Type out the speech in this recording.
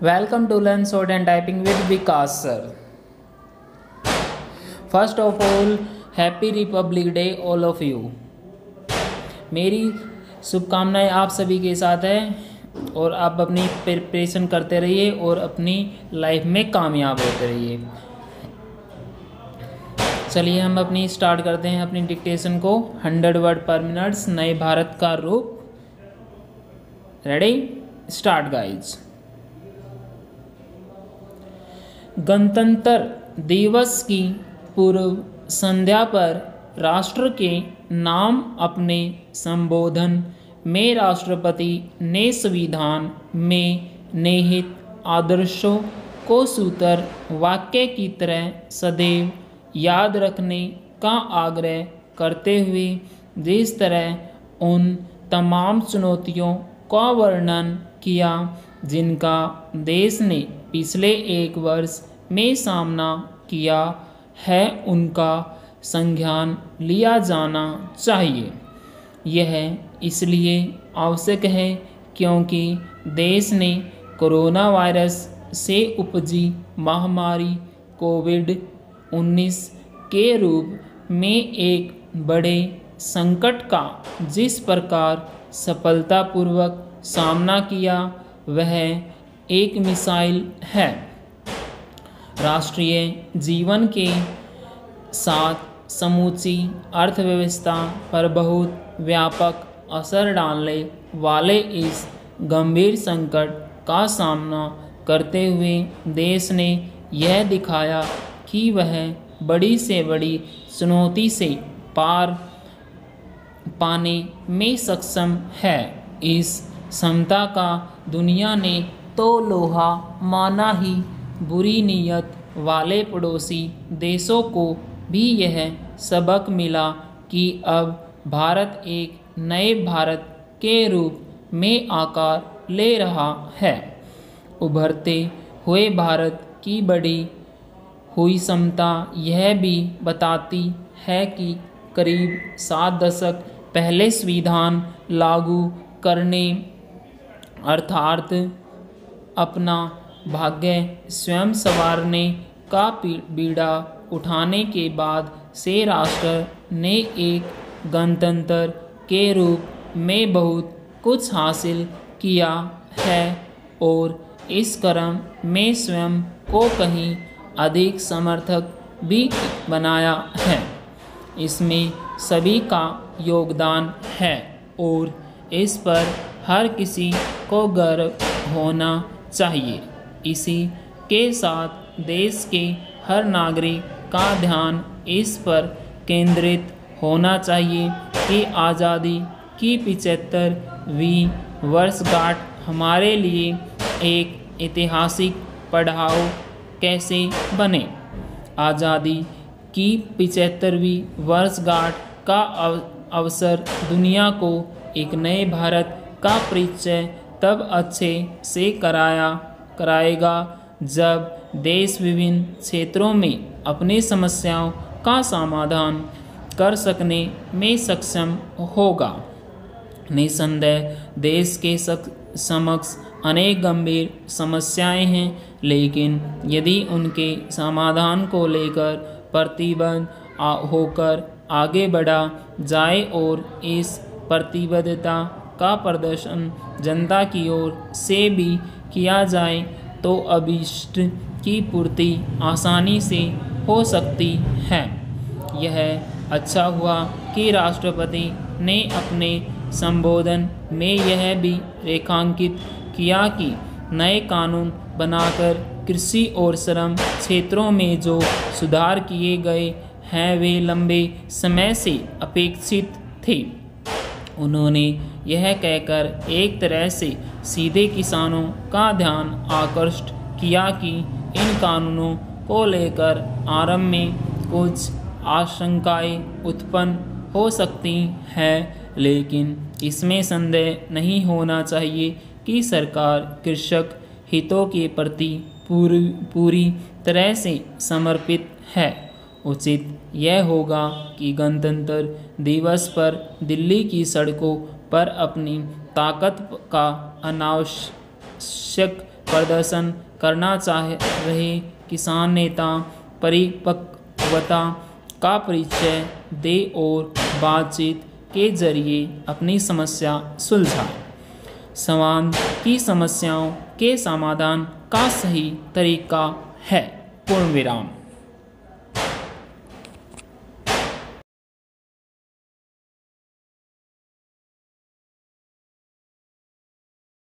Welcome to Learn Short and Typing with Vikas sir. First of all, Happy Republic Day all of you. मेरी शुभकामनाएं आप सभी के साथ है और आप अपनी प्रिपरेशन करते रहिए और अपनी लाइफ में कामयाब होते रहिए। चलिए हम अपनी स्टार्ट करते हैं अपनी डिक्टेशन को। 100 वर्ड पर मिनट, नए भारत का रूप। Ready, start guys. गणतंत्र दिवस की पूर्व संध्या पर राष्ट्र के नाम अपने संबोधन में राष्ट्रपति ने संविधान में निहित आदर्शों को सूत्र वाक्य की तरह सदैव याद रखने का आग्रह करते हुए जिस तरह उन तमाम चुनौतियों का वर्णन किया जिनका देश ने पिछले एक वर्ष में सामना किया है, उनका संज्ञान लिया जाना चाहिए। यह इसलिए आवश्यक है क्योंकि देश ने कोरोना वायरस से उपजी महामारी कोविड-19 के रूप में एक बड़े संकट का जिस प्रकार सफलतापूर्वक सामना किया वह एक मिसाल है। राष्ट्रीय जीवन के साथ समूची अर्थव्यवस्था पर बहुत व्यापक असर डालने वाले इस गंभीर संकट का सामना करते हुए देश ने यह दिखाया कि वह बड़ी से बड़ी चुनौती से पार पाने में सक्षम है। इस क्षमता का दुनिया ने तो लोहा माना ही, बुरी नीयत वाले पड़ोसी देशों को भी यह सबक मिला कि अब भारत एक नए भारत के रूप में आकार ले रहा है। उभरते हुए भारत की बढ़ी हुई क्षमता यह भी बताती है कि करीब 7 दशक पहले संविधान लागू करने अर्थात अपना भाग्य स्वयं संवारने का बीड़ा उठाने के बाद से राष्ट्र ने एक गणतंत्र के रूप में बहुत कुछ हासिल किया है और इस क्रम में स्वयं को कहीं अधिक समर्थक भी बनाया है। इसमें सभी का योगदान है और इस पर हर किसी को गर्व होना चाहिए। इसी के साथ देश के हर नागरिक का ध्यान इस पर केंद्रित होना चाहिए कि आज़ादी की 75वीं वर्षगांठ हमारे लिए एक ऐतिहासिक पड़ाव कैसे बने। आज़ादी की 75वीं वर्षगांठ का अवसर दुनिया को एक नए भारत का परिचय तब अच्छे से कराएगा जब देश विभिन्न क्षेत्रों में अपनी समस्याओं का समाधान कर सकने में सक्षम होगा। निसंदेह देश के समक्ष अनेक गंभीर समस्याएं हैं, लेकिन यदि उनके समाधान को लेकर प्रतिबद्ध होकर आगे बढ़ा जाए और इस प्रतिबद्धता का प्रदर्शन जनता की ओर से भी किया जाए तो अभीष्ट की पूर्ति आसानी से हो सकती है। यह अच्छा हुआ कि राष्ट्रपति ने अपने संबोधन में यह भी रेखांकित किया कि नए कानून बनाकर कृषि और श्रम क्षेत्रों में जो सुधार किए गए हैं वे लंबे समय से अपेक्षित थे। उन्होंने यह कहकर एक तरह से सीधे किसानों का ध्यान आकर्षित किया कि इन कानूनों को लेकर आरंभ में कुछ आशंकाएं उत्पन्न हो सकती हैं, लेकिन इसमें संदेह नहीं होना चाहिए कि सरकार कृषक हितों के प्रति पूरी तरह से समर्पित है। उचित यह होगा कि गणतंत्र दिवस पर दिल्ली की सड़कों पर अपनी ताकत का अनावश्यक प्रदर्शन करना चाह रहे किसान नेता परिपक्वता का परिचय दे और बातचीत के जरिए अपनी समस्या सुलझाए। समाज की समस्याओं के समाधान का सही तरीका है। पूर्ण विराम।